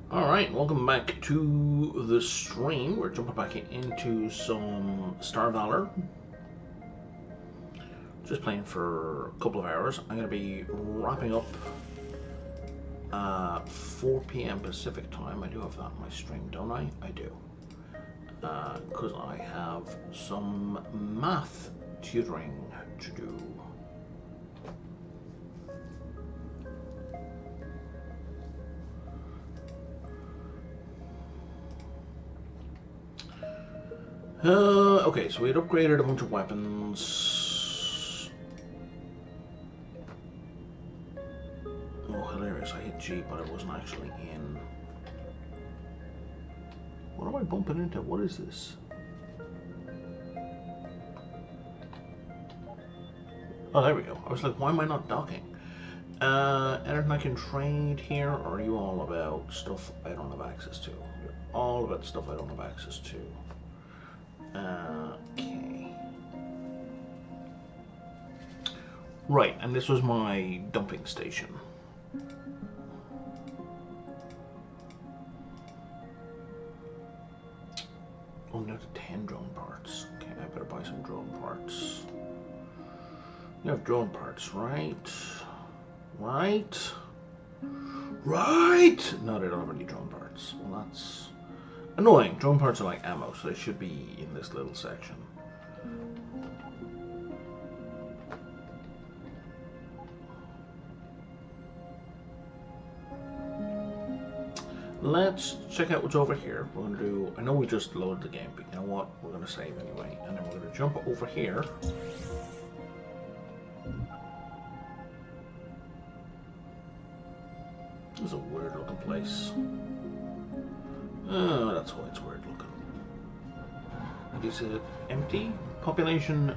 Alright, welcome back to the stream. We're jumping back into some Star Valor. Just playing for a couple of hours. I'm going to be wrapping up 4 p.m. Pacific time. I do have that on my stream, don't I? I do. Because I have some math tutoring to do. Okay, so we had upgraded a bunch of weapons. Oh, hilarious. I hit G, but I wasn't actually in. What am I bumping into? What is this? Oh, there we go. I was like, why am I not docking? Anything I can trade here, or are you all about stuff I don't have access to? You're all about stuff I don't have access to. Okay. Right, and this was my dumping station. Oh, now to 10 drone parts. Okay, I better buy some drone parts. You have drone parts, right? Right? Right! No, they don't have any drone parts. Well, that's annoying. Drone parts are like ammo, so they should be in this little section. Let's check out what's over here. We're going to do... I know we just loaded the game, but you know what? We're going to save anyway. And then we're going to jump over here. This is a weird looking place. Oh, that's why it's weird looking. Is it empty? Population,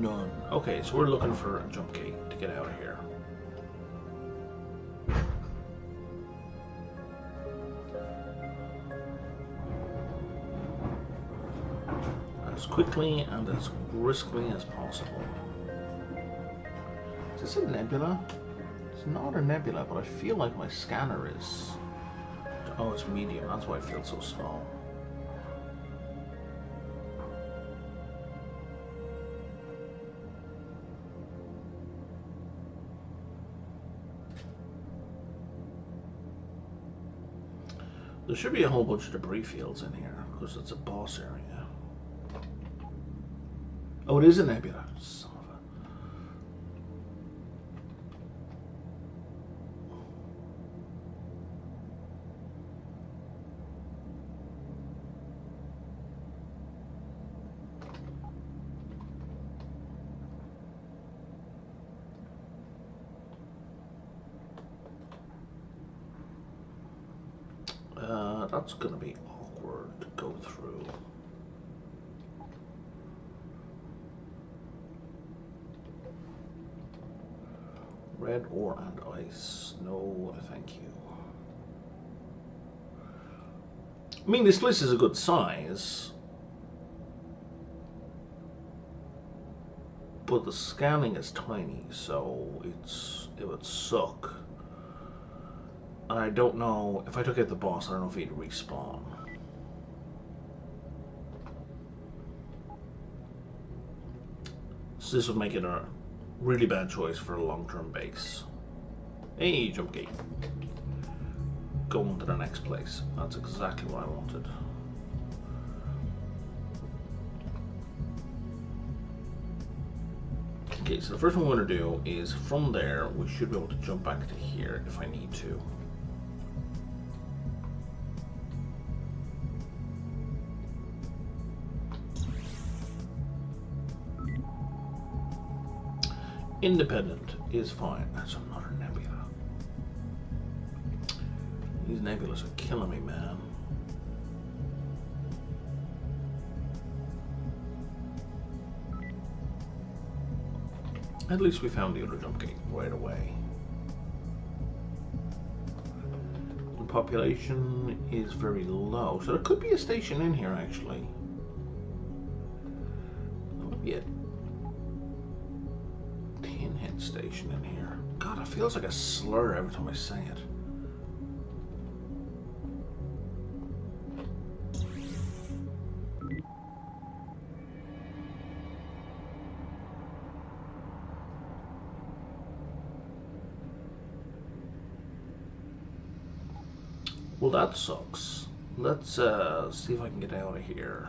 none. Okay, so we're looking for a jump gate to get out of here. As quickly and as briskly as possible. Is this a nebula? It's not a nebula, but I feel like my scanner is... Oh, it's medium. That's why I feel so small. There should be a whole bunch of debris fields in here, because it's a boss area. Oh, it is a nebula. Son of a... that's going to be awkward to go through. Red ore and ice. No, thank you. I mean, this place is a good size, but the scanning is tiny, so it would suck. And I don't know, if I took out the boss, I don't know if he'd respawn. So this would make it a really bad choice for a long-term base. Hey, jump gate. Go on to the next place. That's exactly what I wanted. Okay, so the first one we're going to do is from there, we should be able to jump back to here if I need to. Independent is fine. That's another nebula. These nebulas are killing me, man. At least we found the other jump gate right away. The population is very low, so there could be a station in here actually. There might be a tin-head station in here. God, it feels like a slur every time I say it. Well, that sucks. Let's see if I can get out of here.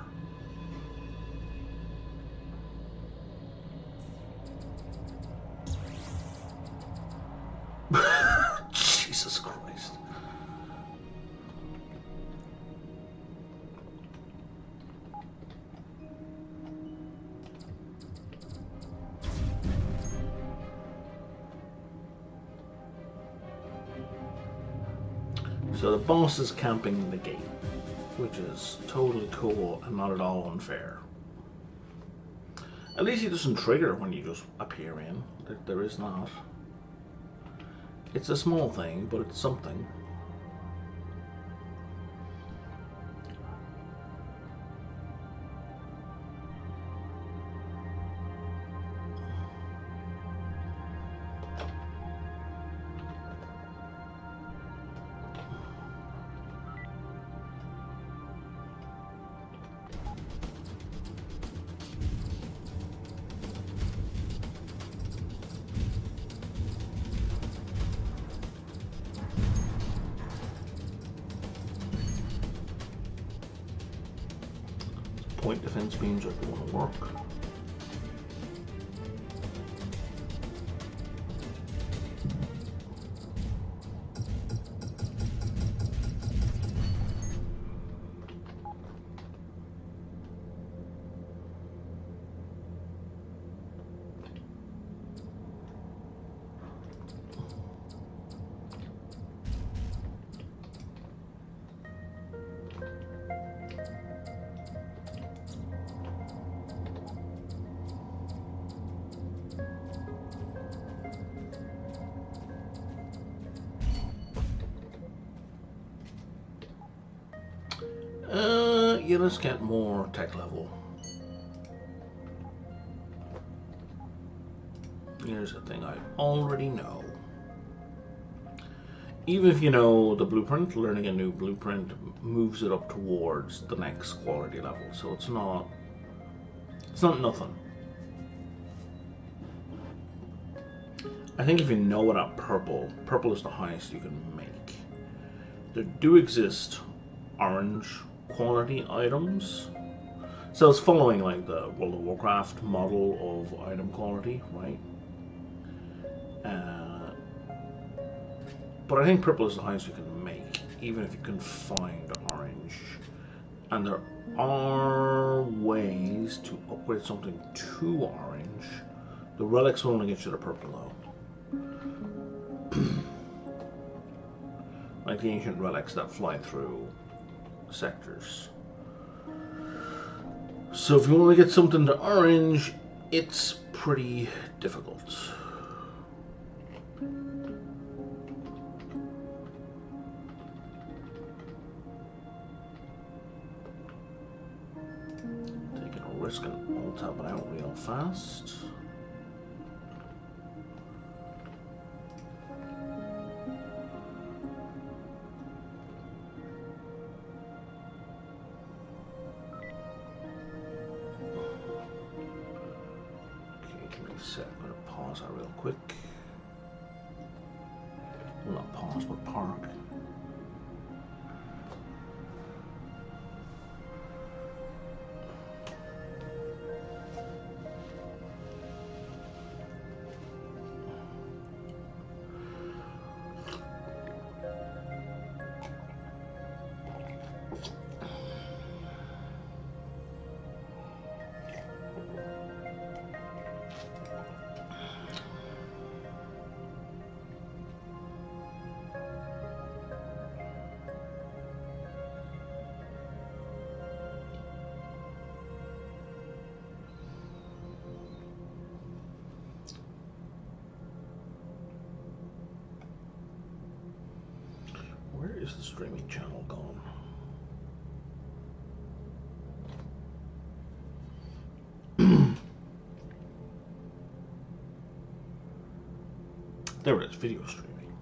Jesus Christ. So the boss is camping in the gate, which is totally cool and not at all unfair. At least he doesn't trigger when you just appear in. There is not. It's a small thing, but it's something. Point defense beams are going to work. Yeah, let's get more tech level. Here's the thing I already know. Even if you know the blueprint, learning a new blueprint moves it up towards the next quality level. So it's not nothing. I think if you know about purple is the highest you can make. There do exist orange quality items. So it's following like the World of Warcraft model of item quality, right? But I think purple is the highest you can make, even if you can find orange. And there are ways to upgrade something to orange. The relics will only get you to purple though. Like the ancient relics that fly through sectors. So if you want to get something to orange, it's pretty difficult. Taking a risk and all tap it out real fast. I'm going to pause that real quick. Well, not pause, but park. Where is the streaming channel gone? There it is, video streaming.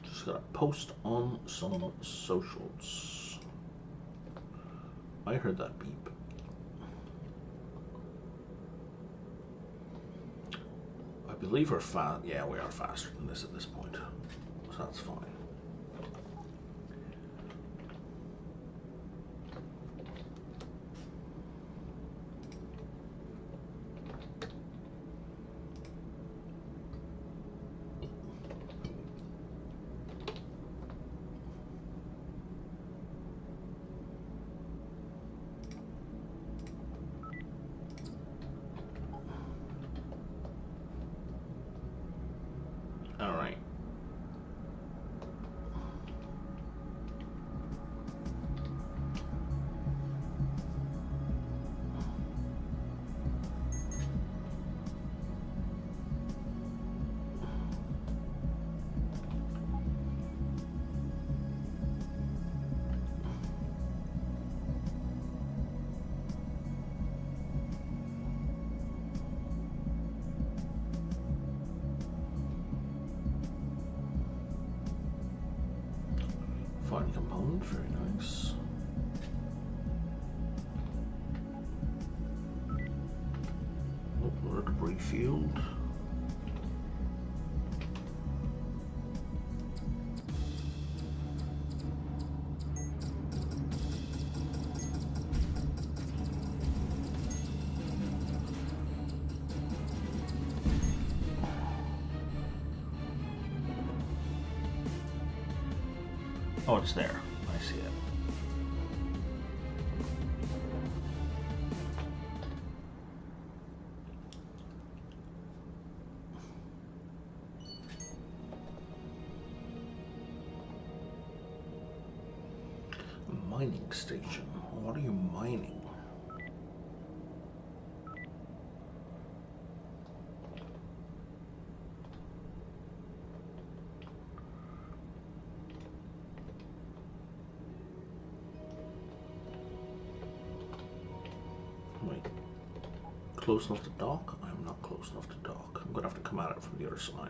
Just gotta post on some socials. I heard that beep. believe we're fast. Yeah, we are faster than this at this point, so that's fine. All right. Fine component, very nice. Oh, another debris field. Oh, it's there. I see it. Mining station. What are you mining? Wait. Close enough to dock? I'm not close enough to dock. I'm gonna have to come at it from the other side.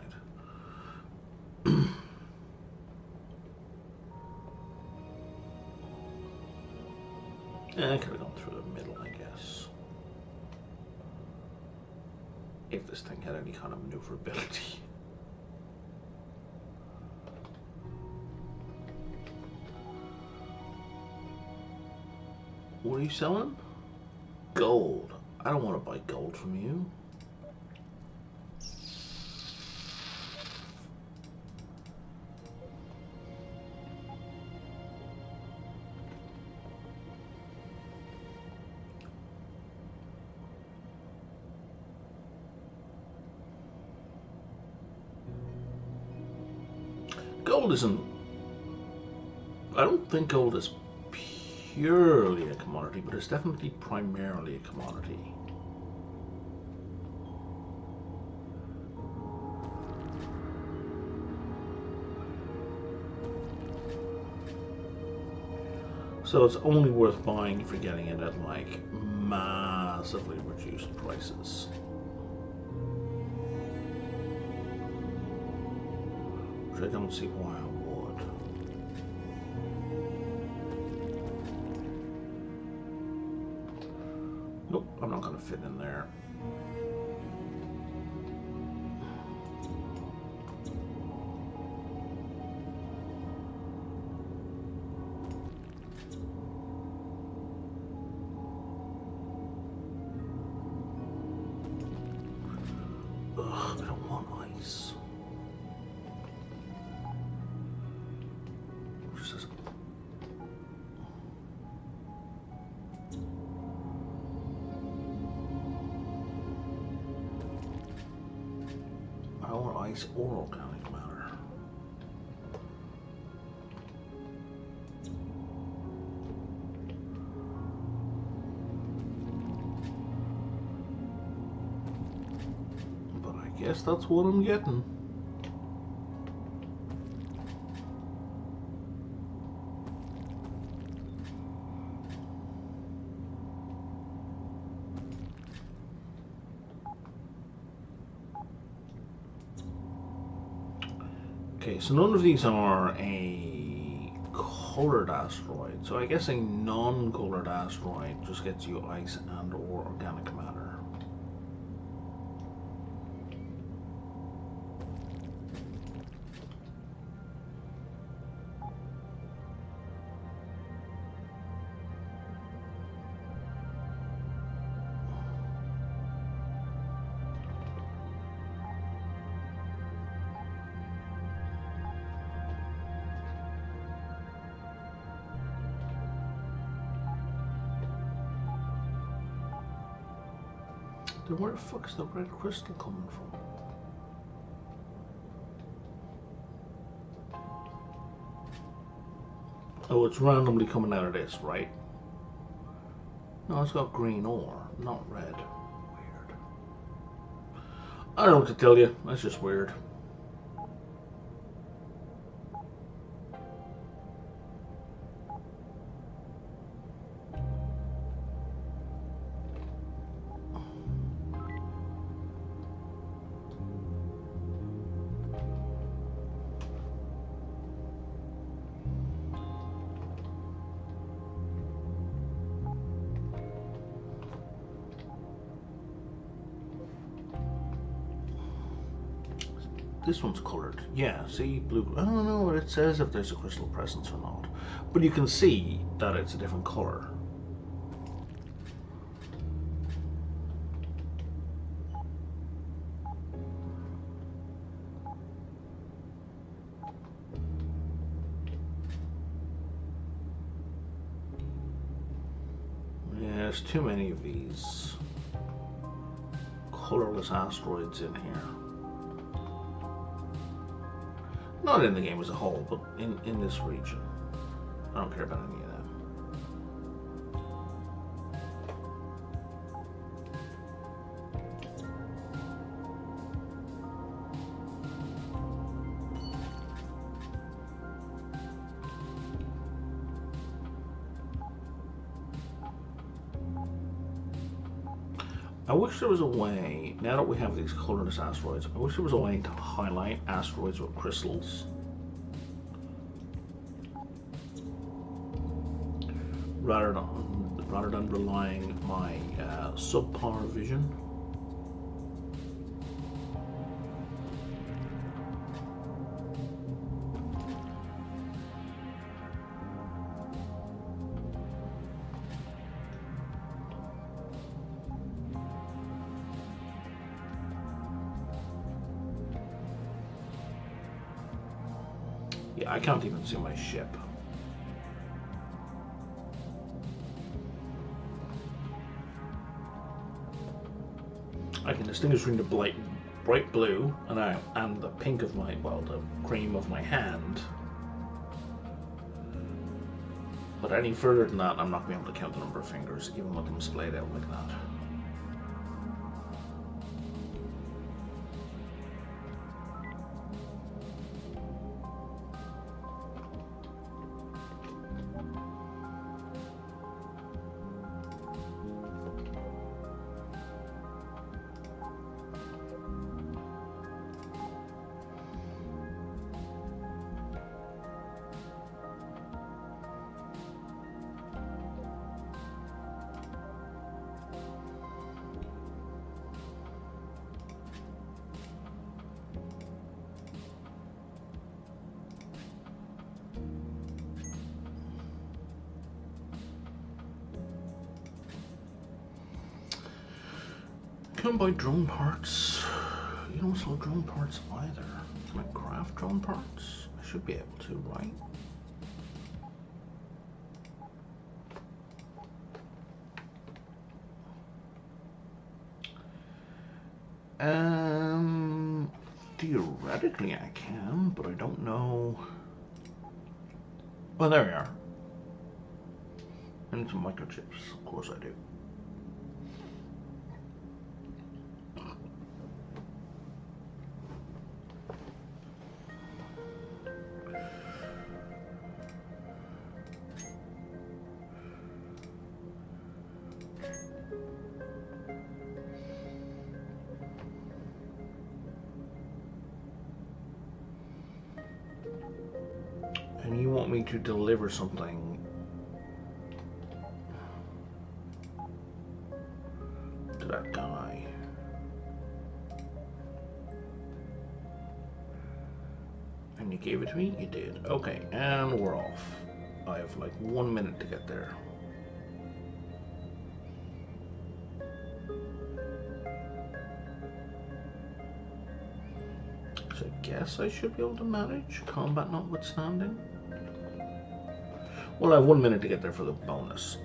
I could have gone through the middle, I guess. If this thing had any kind of maneuverability. What are you selling? Gold. I don't want to buy gold from you. Gold isn't... I don't think gold is purely a commodity, but it's definitely primarily a commodity. So it's only worth buying if you're getting it at like massively reduced prices. Which I don't see why I would. Nope, I'm not going to fit in there. Ugh, I don't want ice. I don't want ice or organic matter. But I guess that's what I'm getting. Okay, so none of these are a colored asteroid, so I guess a non-colored asteroid just gets you ice and or organic matter. Then where the fuck is the red crystal coming from? Oh, it's randomly coming out of this, right? No, it's got green ore, not red. Weird. I don't know what to tell you. That's just weird. This one's coloured. Yeah, see, blue. I don't know what it says if there's a crystal presence or not. But you can see that it's a different colour. Yeah, there's too many of these colourless asteroids in here. Not in the game as a whole, but in this region. I don't care about any of that. I wish there was a way, now that we have these colorless asteroids, I wish there was a way to highlight asteroids with crystals. Rather than relying on my subpar vision. Yeah, I can't even see my ship. I can distinguish between the bright blue and the pink of my, well, the cream of my hand. But any further than that, I'm not going to be able to count the number of fingers, even with them splayed out like that. Can I buy drone parts? You don't sell drone parts either. Can I craft drone parts? I should be able to, right? Theoretically I can, but I don't know. Well, there we are. I need some microchips. Of course I do. And you want me to deliver something to that guy. And you gave it to me? You did. Okay, and we're off. I have like 1 minute to get there. So I guess I should be able to manage, combat notwithstanding. Well, I have 1 minute to get there for the bonus.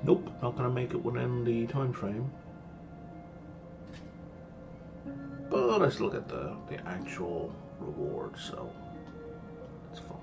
Nope, not going to make it within the time frame. But I still get the actual reward, so it's fine.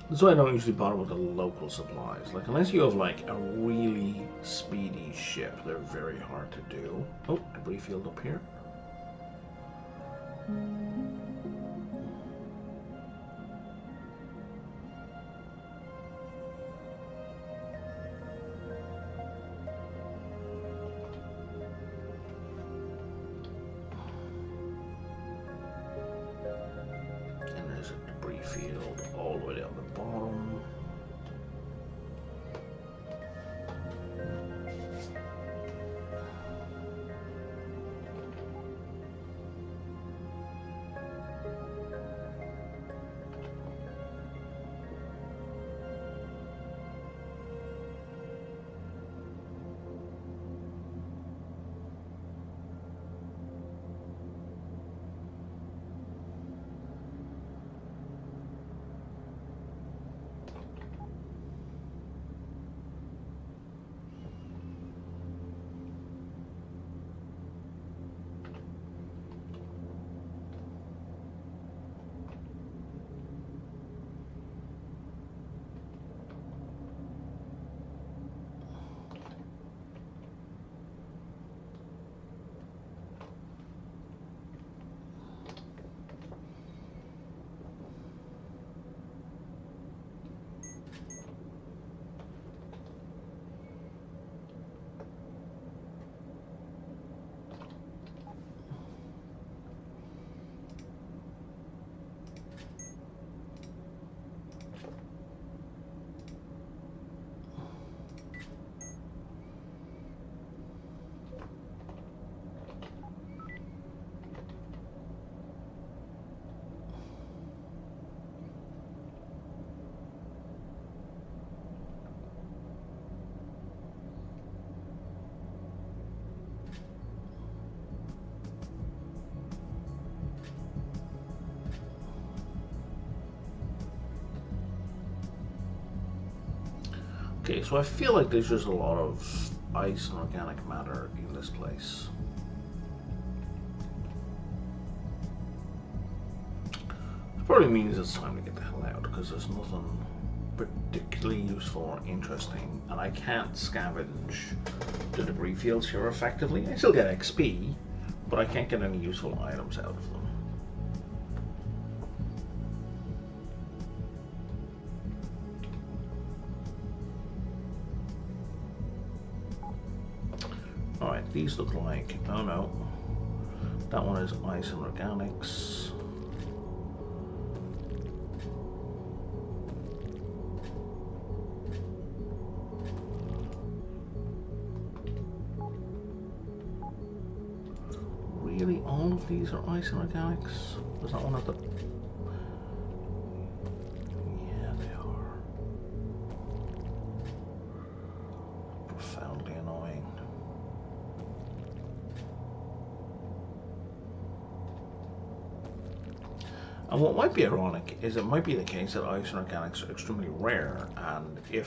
That's why I don't usually bother with the local supplies. Like, unless you have like a really speedy ship, they're very hard to do. Oh, debris field up here. And there's a debris field all the way down the bottom. Okay, so I feel like there's just a lot of ice and organic matter in this place. It probably means it's time to get the hell out, because there's nothing particularly useful or interesting, and I can't scavenge the debris fields here effectively. I still get XP, but I can't get any useful items out of them. Alright, these look like, oh no, that one is ice and organics. Really, all of these are ice and organics? Was that one at the... Yeah, they are. Profoundly annoying. And what might be ironic is it might be the case that ice and organics are extremely rare, and it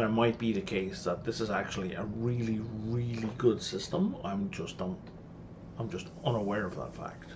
might be the case that this is actually a really, really good system. I'm just unaware of that fact.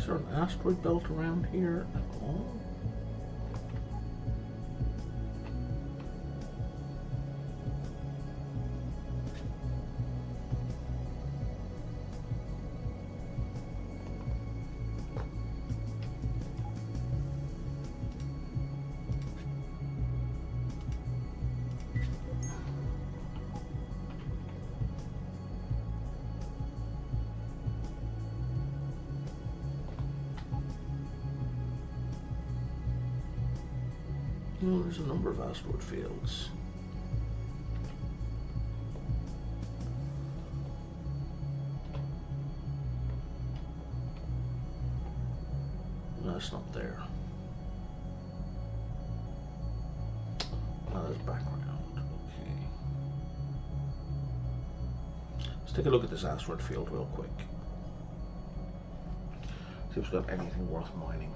Is there an asteroid belt around here at all? No, there's a number of asteroid fields. No, it's not there. Oh, there's background. Okay. Let's take a look at this asteroid field real quick. See if it's got anything worth mining.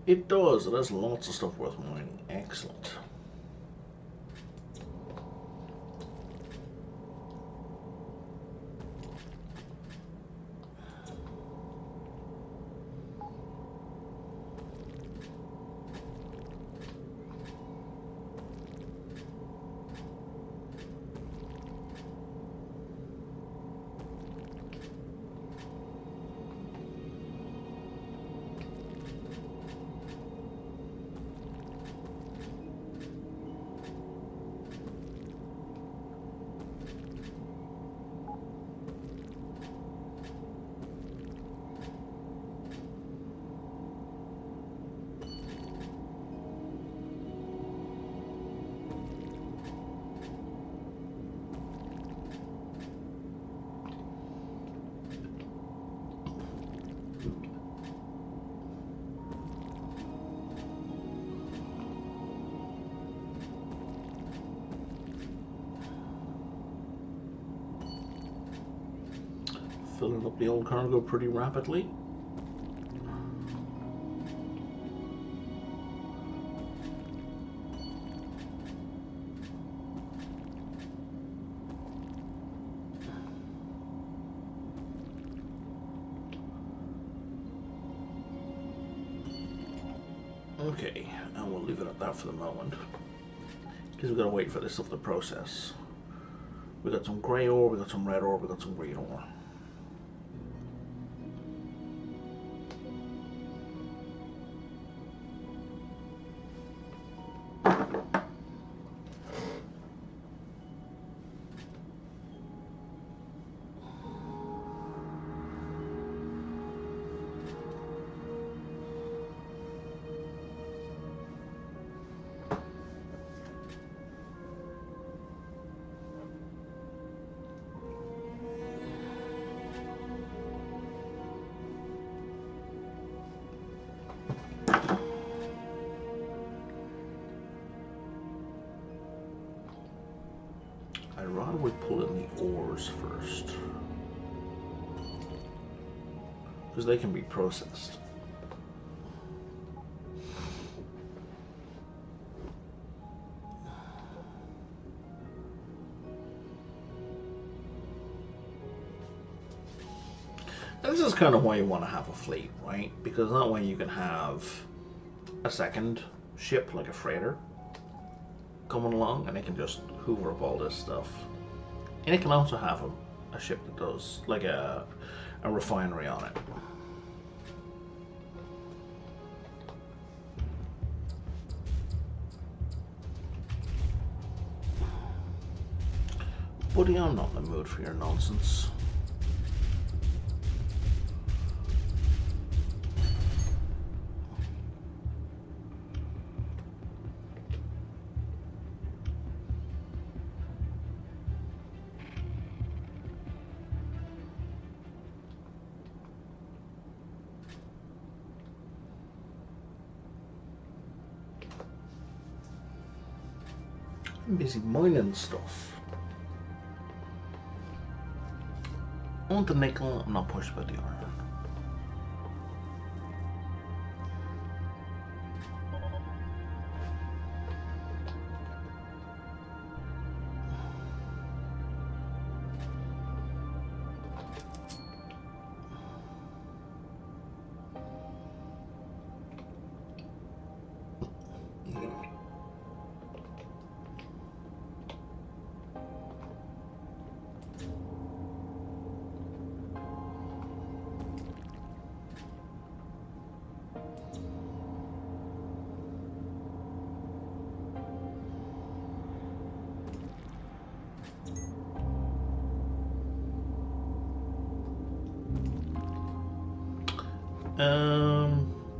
It does. It has lots of stuff worth mining. Excellent. Filling up the old cargo pretty rapidly. Okay, and we'll leave it at that for the moment, because we've got to wait for this stuff to process. We got some grey ore, we got some red ore, we got some green ore. I'd rather we pull in the ores first, because they can be processed. And this is kind of why you want to have a fleet, right? Because that way you can have a second ship, like a freighter, coming along, and it can just hoover up all this stuff. And it can also have a ship that does, like a refinery on it. Buddy, I'm not in the mood for your nonsense. I'm busy mining stuff. I want the nickel, I'm not pushed about the iron.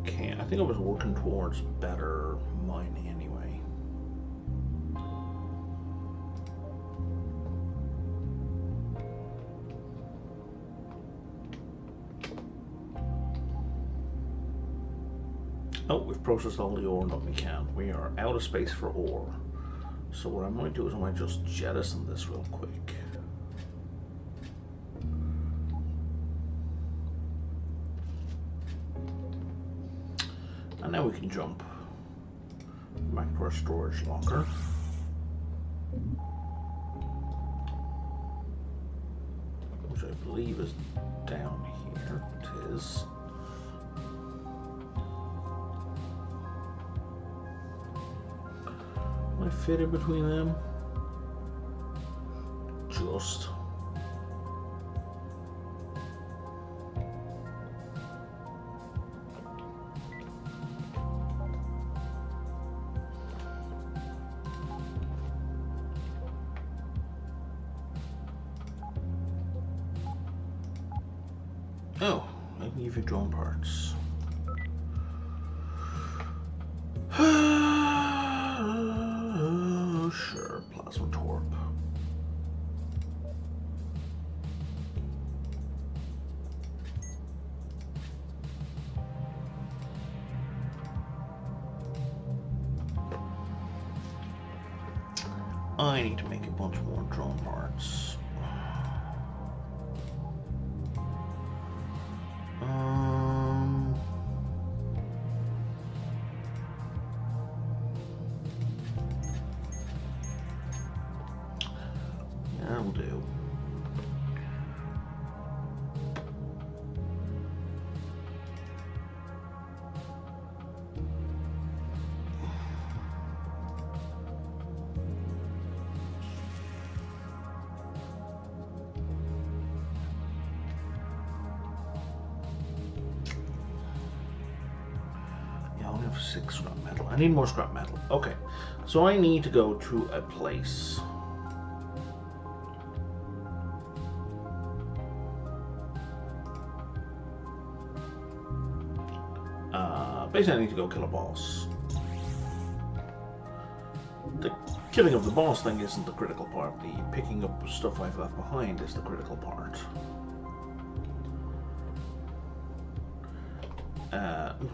Okay, I think I was working towards better mining anyway. Oh, we've processed all the ore that we can. We are out of space for ore. So what I might do is I might just jettison this real quick. And now we can jump back to our storage locker. Which I believe is down here. It is. Can I fit in between them? Just. Oh, I can give you drone parts. Sure, plasma torp. I need to make a bunch more drone parts. That'll do. Yeah, I only have 6 scrap metal. I need more scrap metal. Okay, so I need to go to a place. Basically, I need to go kill a boss. The killing of the boss thing isn't the critical part. The picking up stuff I've left behind is the critical part.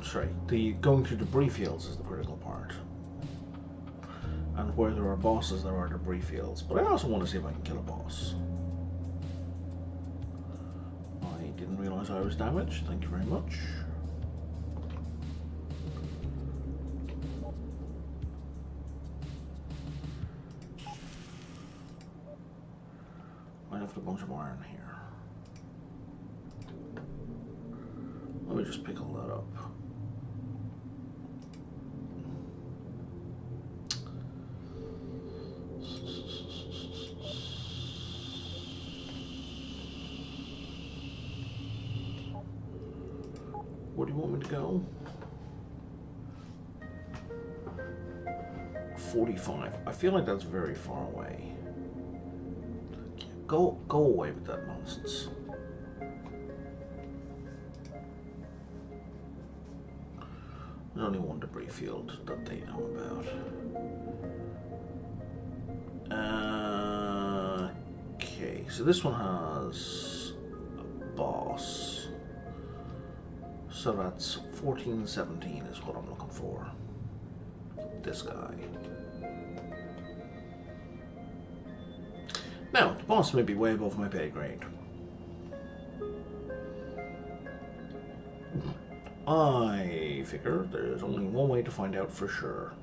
Sorry, the going to debris fields is the critical part. And where there are bosses, there are debris fields. But I also want to see if I can kill a boss. I didn't realize I was damaged. Thank you very much. I have a bunch of iron here. Let me just pick all that up. Where do you want me to go? 45. I feel like that's very far away. Go away with that nonsense. There's only one debris field that they know about. Okay, so this one has a boss. So that's 1417 is what I'm looking for. This guy. Now, the boss may be way above my pay grade. I figure there's only one way to find out for sure.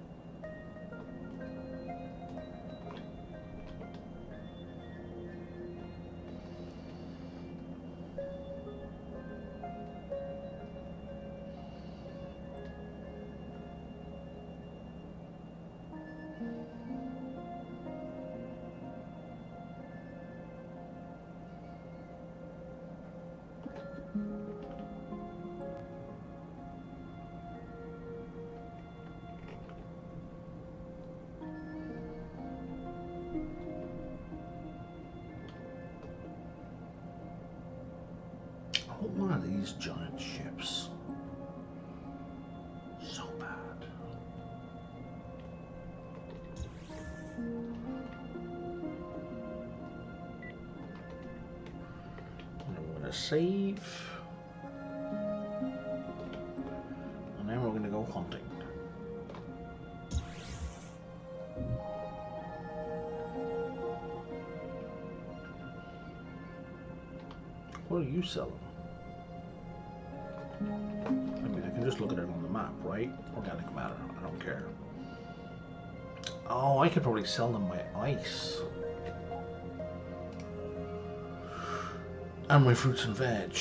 One of these giant ships. So bad. I'm gonna save. And then we're gonna go hunting. What are you selling? I mean, I can just look at it on the map, right? Organic matter, I don't care. Oh, I could probably sell them my ice. And my fruits and veg.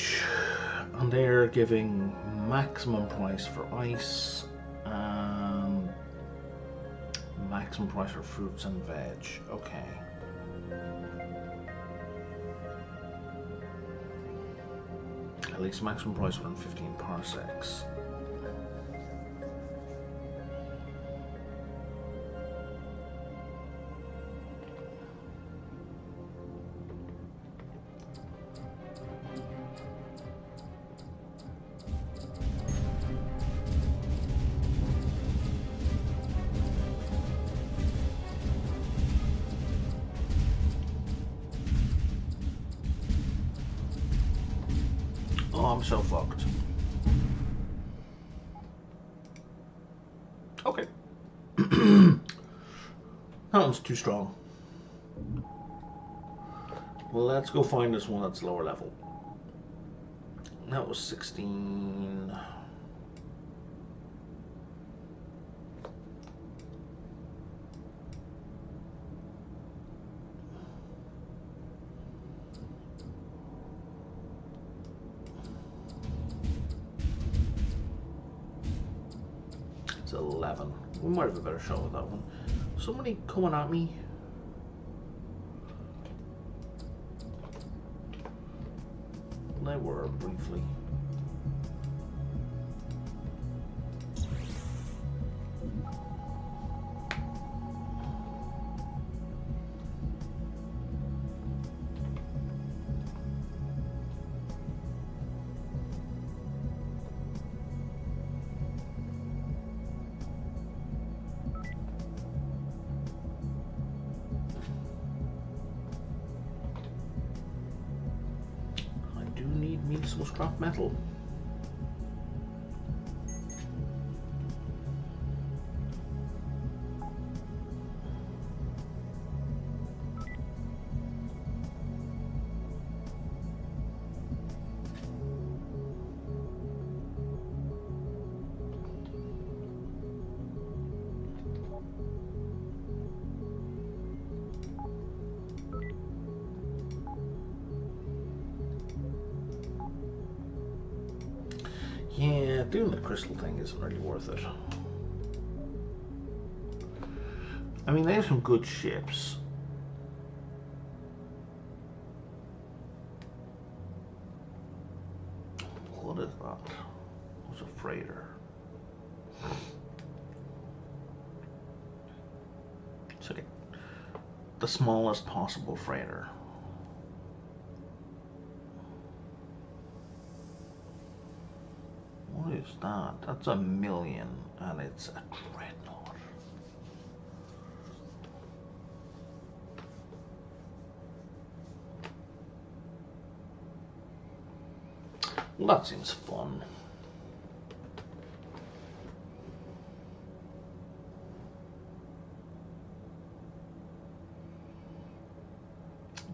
And they're giving maximum price for ice and maximum price for fruits and veg. Okay. At least maximum price within 15 parsecs. Oh, I'm so fucked. Okay. That one's too strong. Well, let's go find this one that's lower level. That was 16. It's 11. We might have a better shot with that one. Somebody coming at me. They were briefly. Some scrap metal. Yeah, doing the crystal thing isn't really worth it. I mean, they have some good ships. What is that? What's a freighter? It's like the smallest possible freighter. What is that? That's 1,000,000 and it's a dreadnought. Well, that seems fun.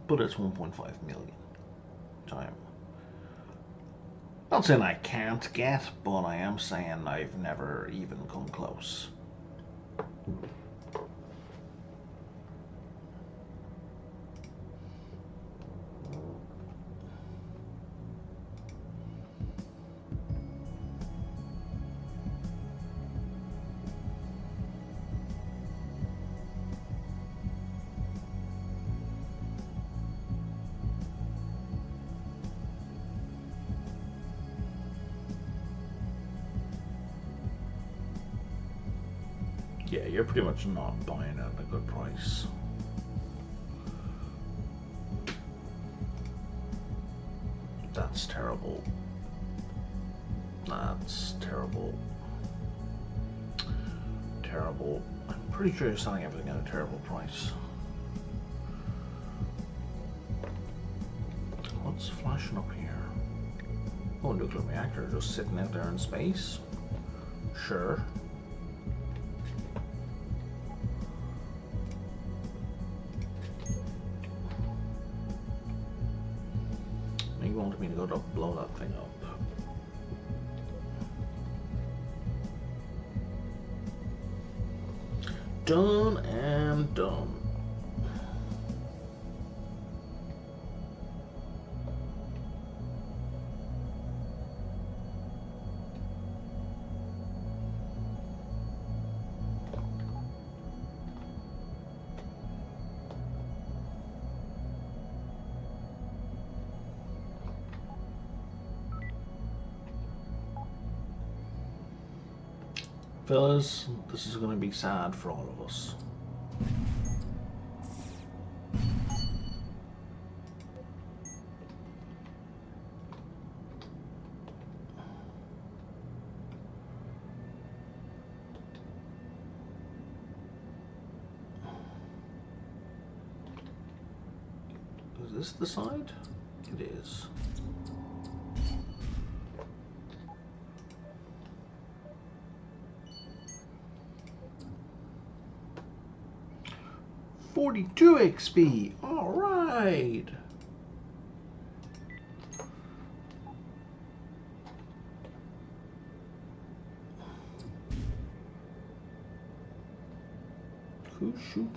but it's 1.5 million time. Not saying I can't get, but I am saying I've never even come close. Yeah, you're pretty much not buying at a good price. That's terrible. That's terrible. Terrible. I'm pretty sure you're selling everything at a terrible price. What's flashing up here? Oh, nuclear reactor just sitting out there in space? Sure. You wanted me to go to blow that thing up. Done and done. Fellas, this is going to be sad for all of us. Is this the side? It is. $42 XP. All right. Who's shooting?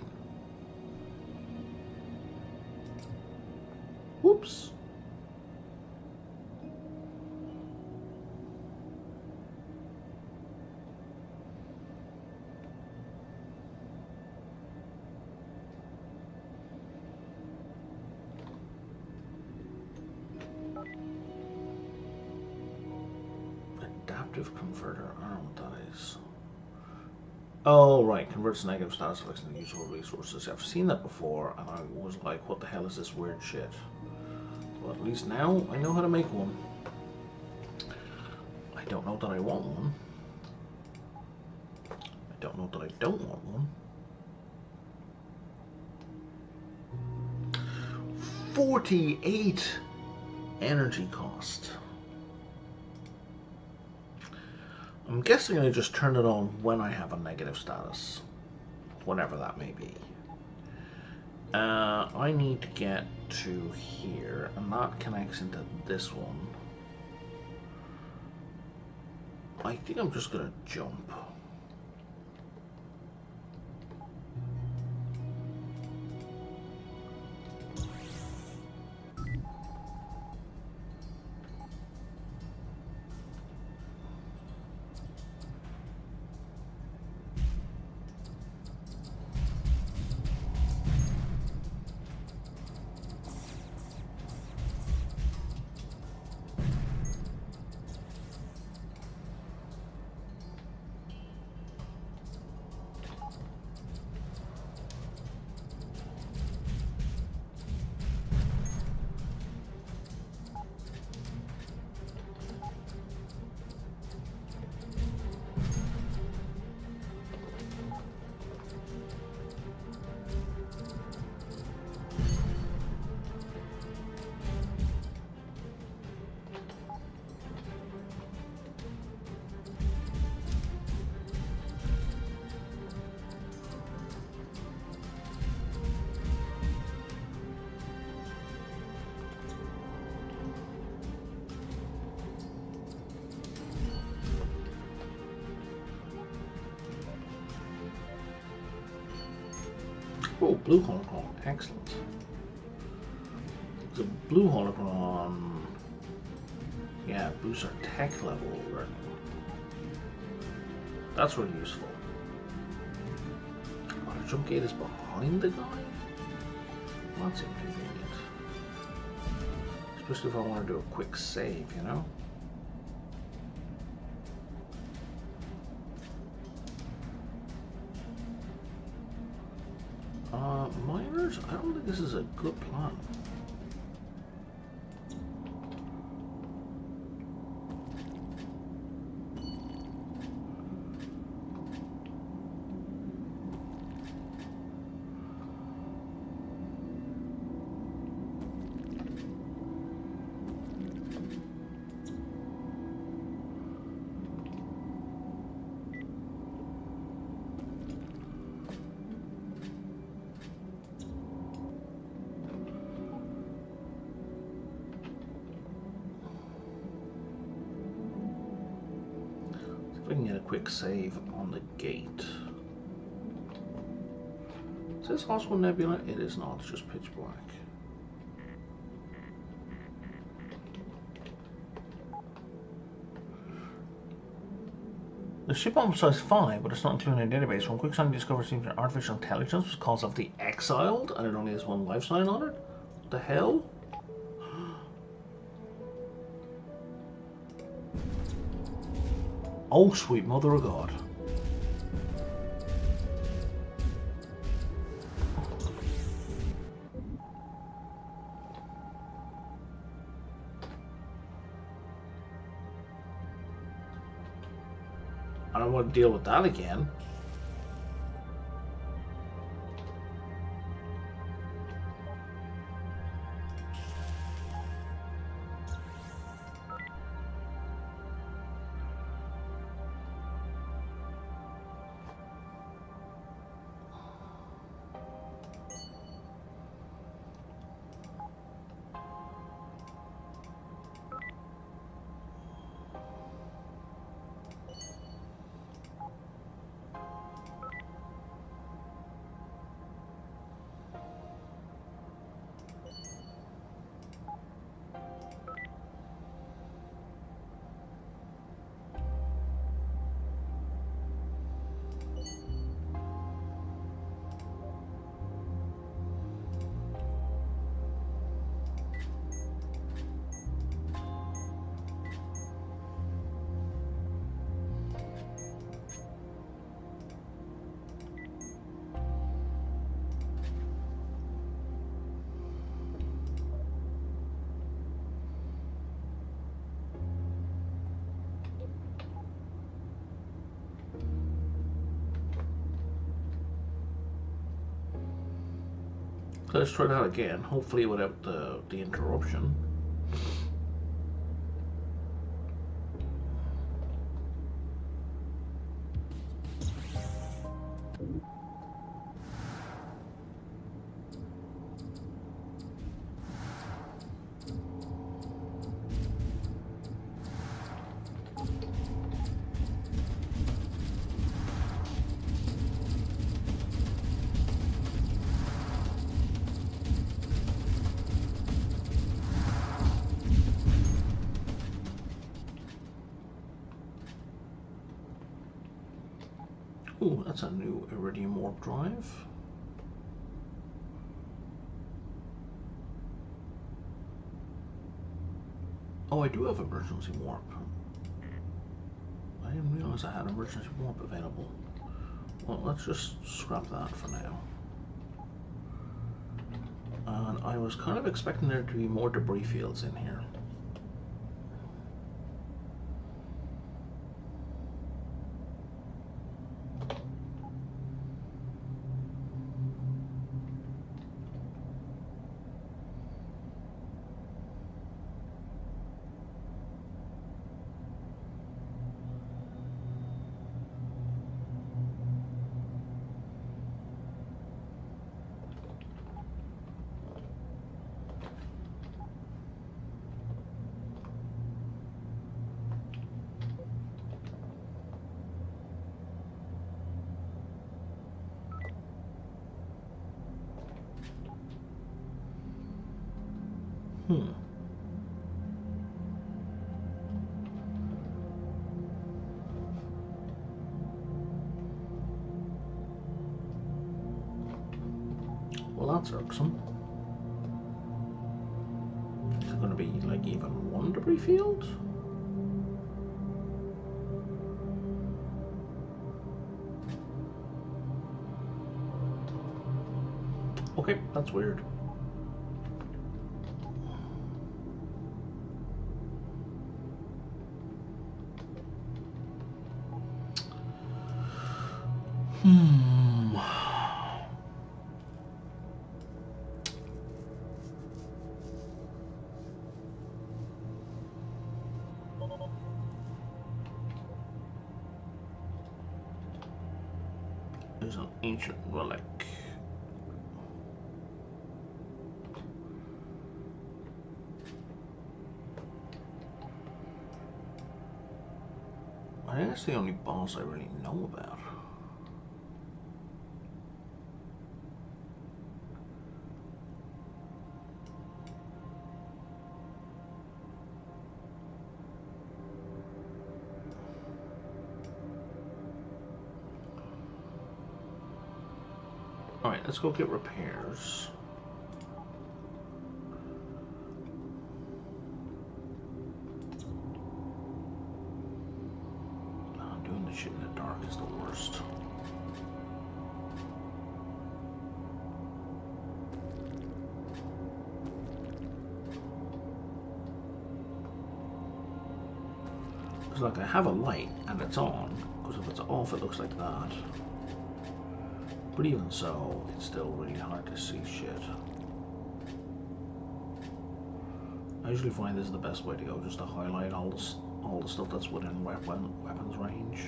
Whoops. Adaptive converter. I don't know what that is. Oh, right. Converts negative status effects into useful resources. I've seen that before, and I was like, what the hell is this weird shit? Well, at least now I know how to make one. I don't know that I want one. I don't know that I don't want one. 48 energy cost. I'm guessing I just turn it on when I have a negative status, whatever that may be. I need to get to here, and that connects into this one. I think I'm just gonna jump. Oh, blue holocron. Excellent. The blue holocron. Yeah, boosts our tech level. That's really useful. Oh, the jump gate is behind the guy? That's inconvenient. Especially if I want to do a quick save, you know? Miners? I don't think this is a good plan. If I can get a quick save on the gate. Is this also a nebula? It is not, it's just pitch black. The ship bomb size 5, but it's not included in a database. When quick science discovers artificial intelligence was caused of the exiled, and it only has one life sign on it? What the hell? Oh, sweet mother of God. I don't want to deal with that again. Let's try that again, hopefully without the interruption. Ooh, that's a new iridium warp drive. Oh, I do have emergency warp. I didn't realize I had emergency warp available. Well, let's just scrap that for now. And I was kind of expecting there to be more debris fields in here. Well, that's irksome. Is it going to be like even one debris field? Okay, that's weird. There's an ancient relic. I think that's the only boss I really know about. Alright, let's go get repairs. Doing this shit in the dark is the worst. It's like I have a light and it's on, because if it's off it looks like that. But even so, it's still really hard to see shit. I usually find this is the best way to go, just to highlight all the stuff that's within weapons range.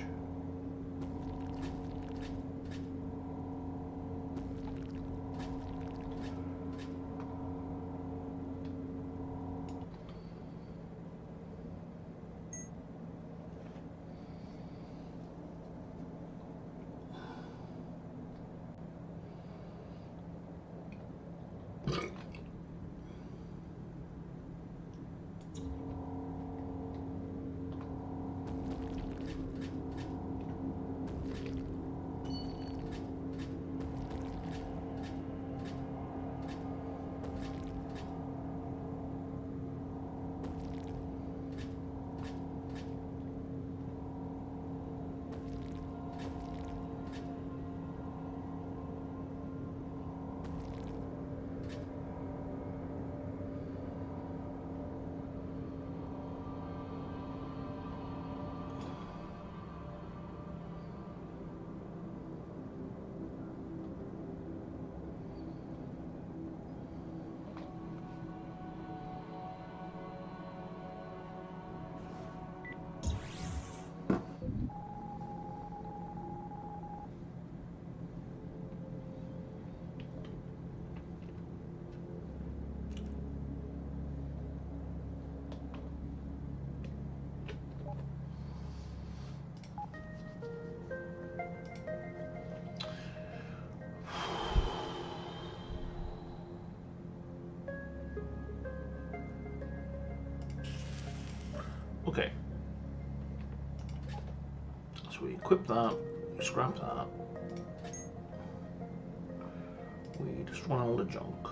Okay. So we equip that, we scrap that, we destroy all the junk,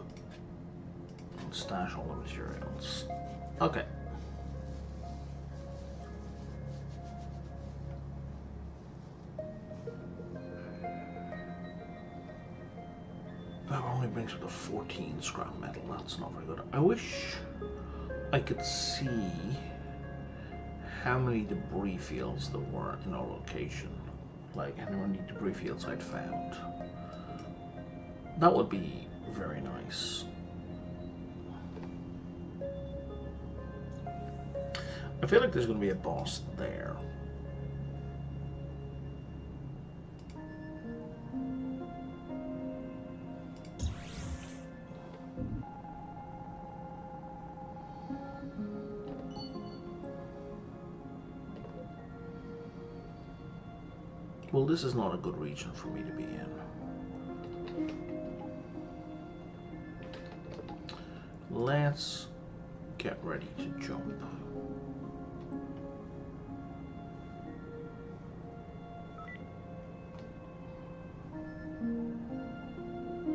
and stash all the materials. Okay. That only brings up to 14 scrap metal, that's not very good. I wish I could see how many debris fields there were in our location, like how many debris fields I'd found. That would be very nice. I feel like there's going to be a boss there. Well, this is not a good region for me to be in. Let's get ready to jump.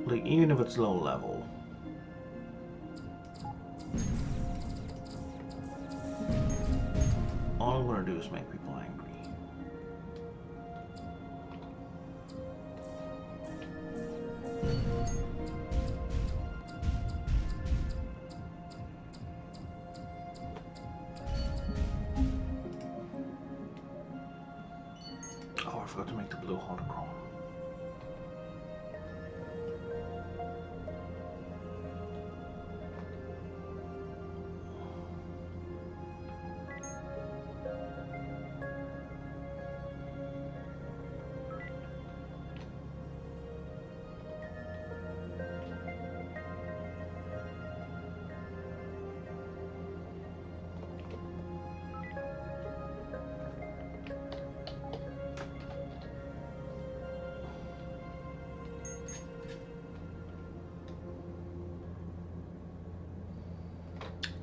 Like, even if it's low level, all I'm going to do is make people angry. Oh, I forgot to make the blue holocron.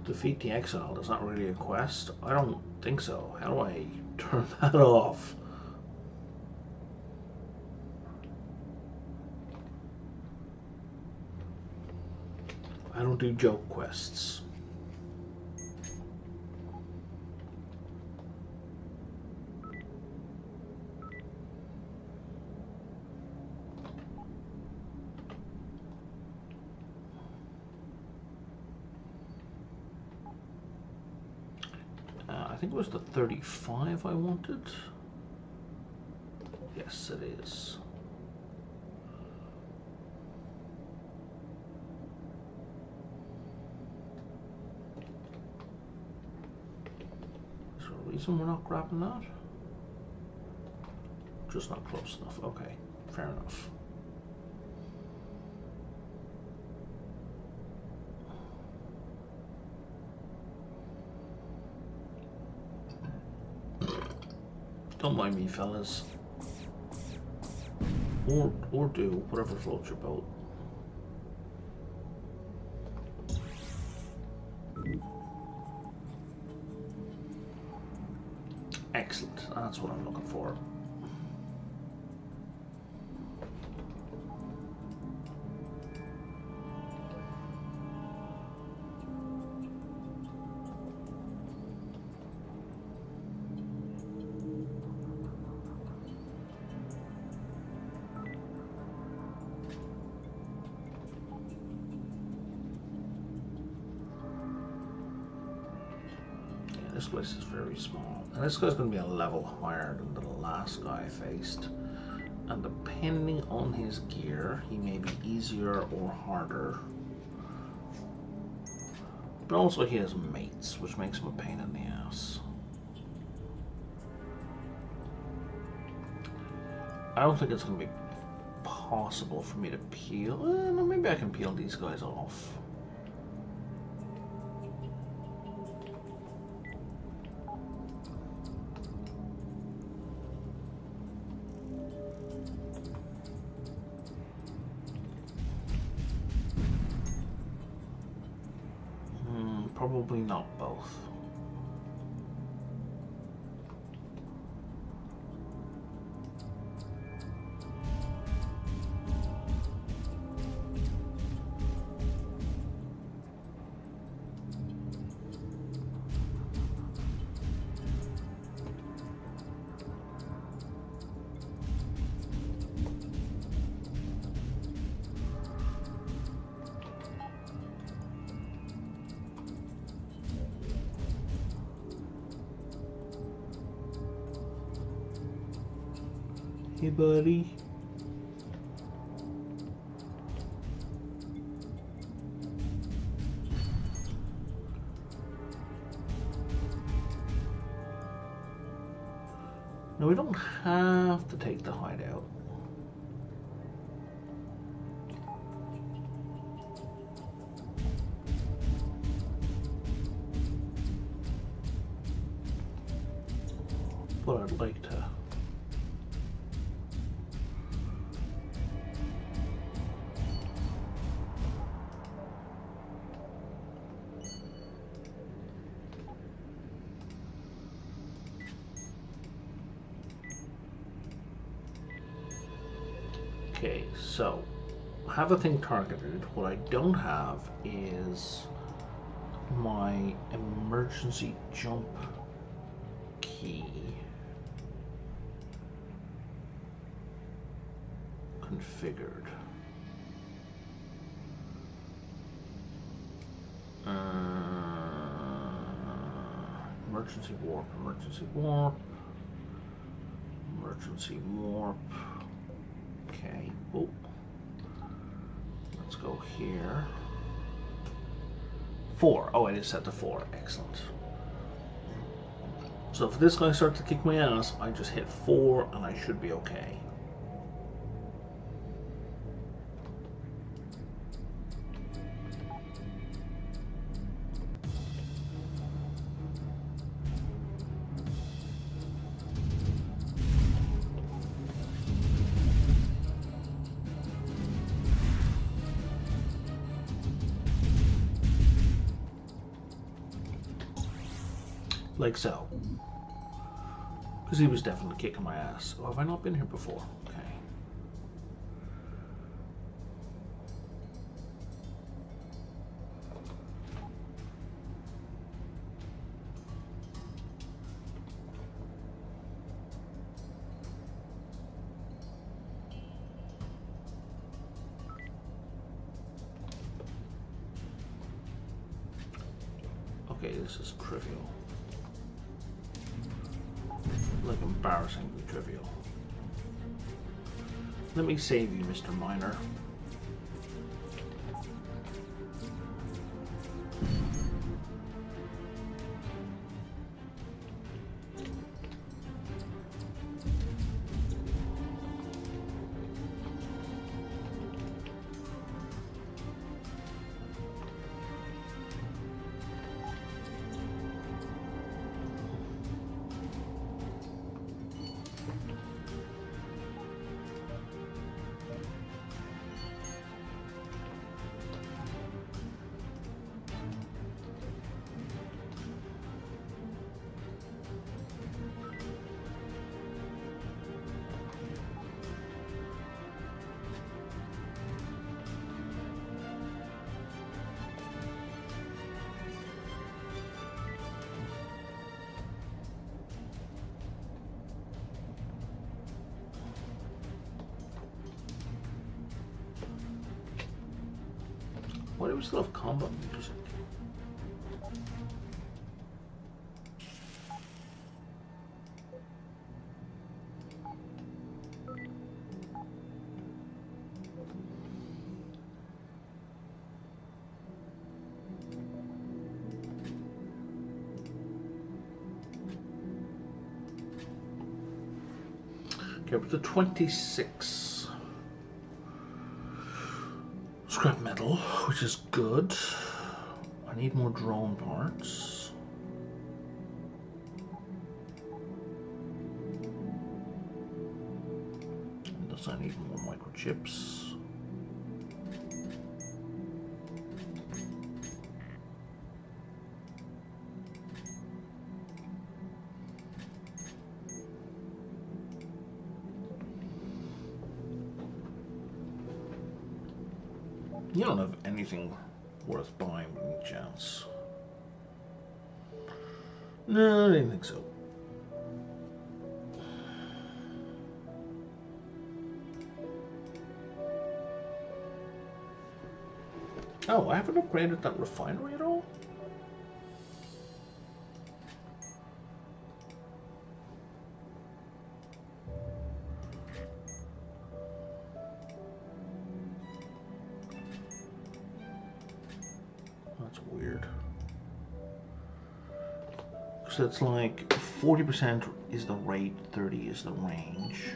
Defeat the Exile is not really a quest? I don't think so. How do I turn that off? I don't do joke quests. I think it was the 35 I wanted. Yes, it is. Is there a reason we're not grabbing that? Just not close enough. Okay, fair enough. Don't mind me, fellas. Or do whatever floats your boat. Excellent. That's what I'm looking for. This place is very small, and this guy's going to be a level higher than the last guy I faced, and depending on his gear he may be easier or harder, but also he has mates, which makes him a pain in the ass. I don't think it's going to be possible for me to peel. No, maybe I can peel these guys off. Probably not both. Hey, buddy. No, we don't have to take the hideout. But I'd like to. Okay, so I have a thing targeted. What I don't have is my emergency jump key configured. Emergency warp, emergency warp, emergency warp. Okay, oh, let's go here. 4. Oh, I just set to 4. Excellent. So if this guy starts to kick my ass, I just hit 4 and I should be okay. Like so. Because he was definitely kicking my ass. Oh, have I not been here before? Okay. Okay, this is trivial. Like embarrassingly trivial. Let me save you, Mr. Miner. Why do we still have combat music? Okay, up to 26. Scrap metal, which is good. I need more drone parts. Thus I need more microchips. You don't have anything worth buying by any chance. No, I didn't think so. Oh, I haven't upgraded that refinery at all? That's weird. So it's like 40% is the rate, 30 is the range.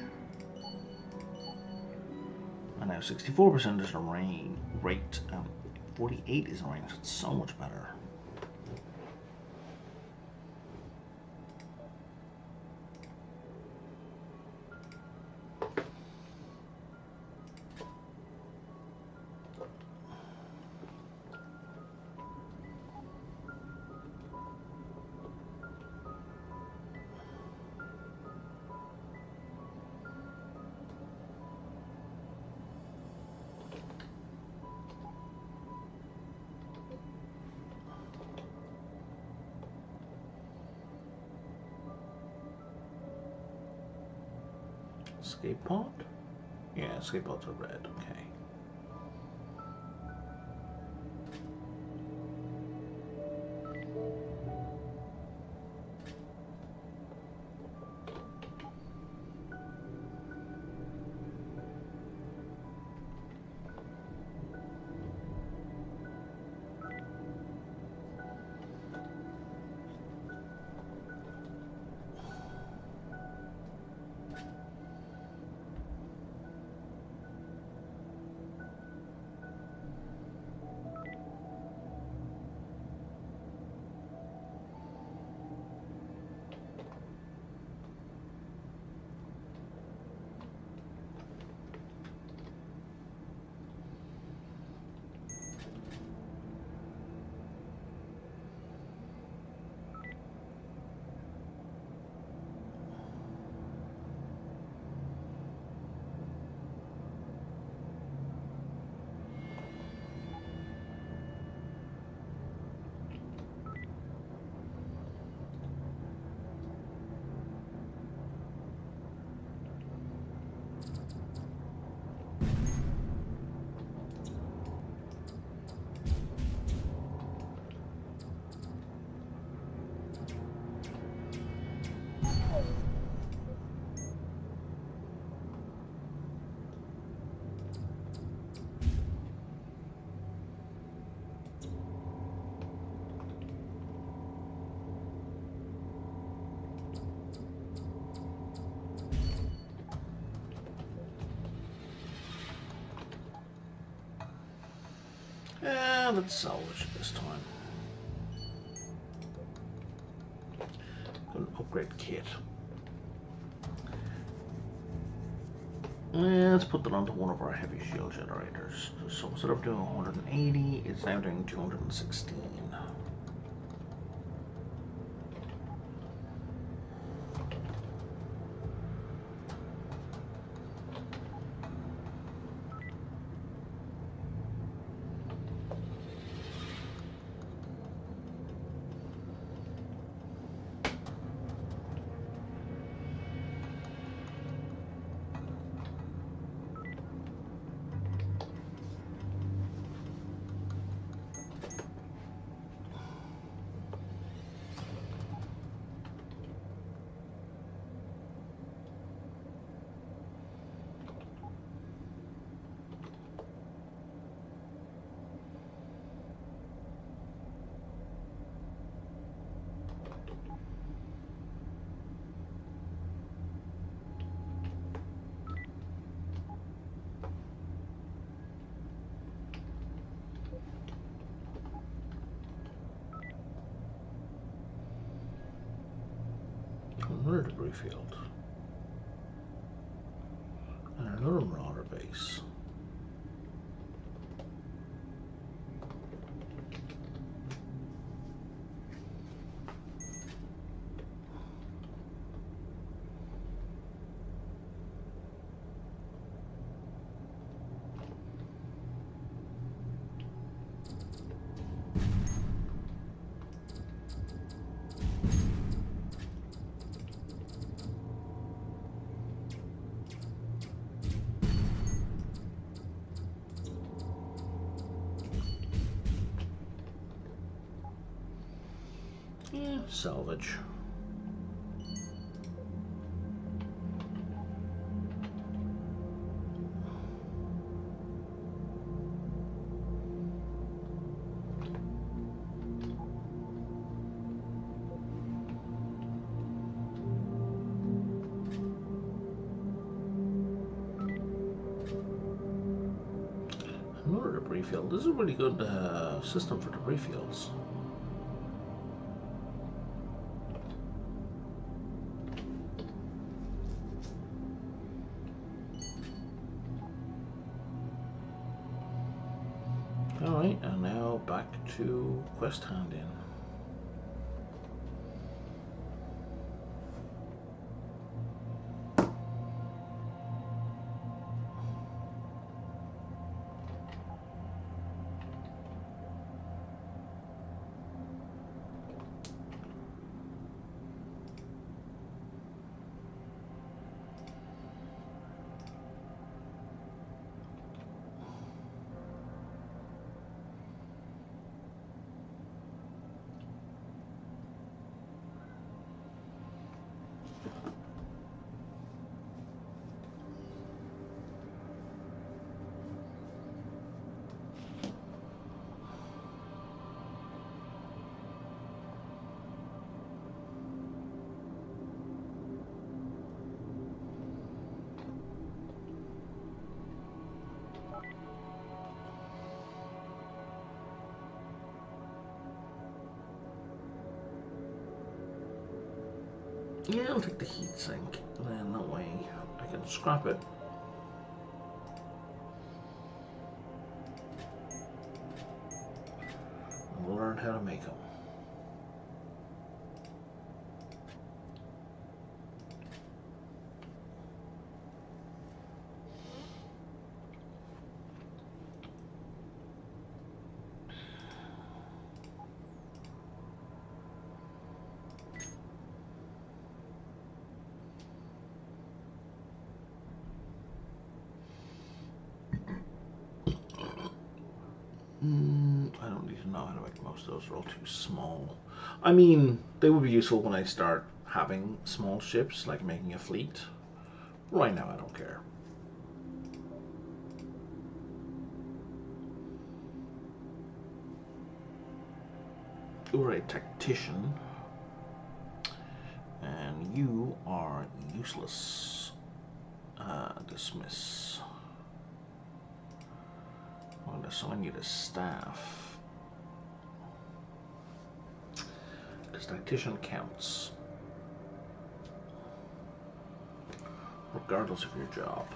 And now 64% is the rate, 48 is the range. It's so much better. Escape pod? Yeah, escape pods are red, okay. Yeah, let's salvage it this time. An upgrade kit. Let's put that onto one of our heavy shield generators. So instead of doing 180, it's now doing 216. Another debris field. And another marauder base. Yeah, salvage. Another debris field. This is a really good system for debris fields. Alright, and now back to quest hand-in. Yeah, I'll take the heat sink, and then that way I can scrap it. And learn how to make them. I don't need to know how to make most of those. They're all too small. I mean, they would be useful when I start having small ships, like making a fleet. Right now, I don't care. You're a tactician, and you are useless. Dismiss. I'm going to assign you to staff, because tactician counts, regardless of your job.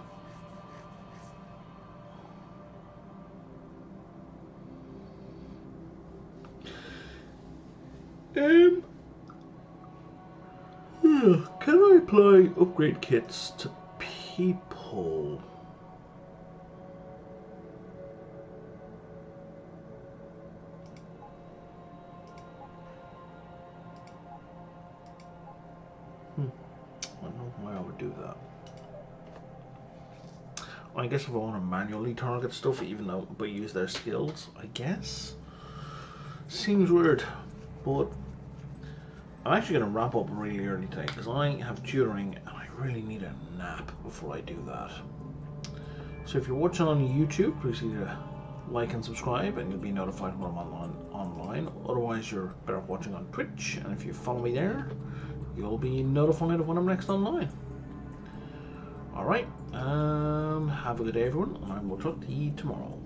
Can I apply upgrade kits to people? I don't know why I would do that. I guess if I want to manually target stuff, even though, but use their skills, I guess. Seems weird, but I'm actually going to wrap up really early today because I have tutoring and I really need a nap before I do that. So if you're watching on YouTube, please either like and subscribe and you'll be notified when I'm online. Otherwise, you're better off watching on Twitch, and if you follow me there, you'll be notified of when I'm next online. Alright, have a good day everyone, and I will talk to you tomorrow.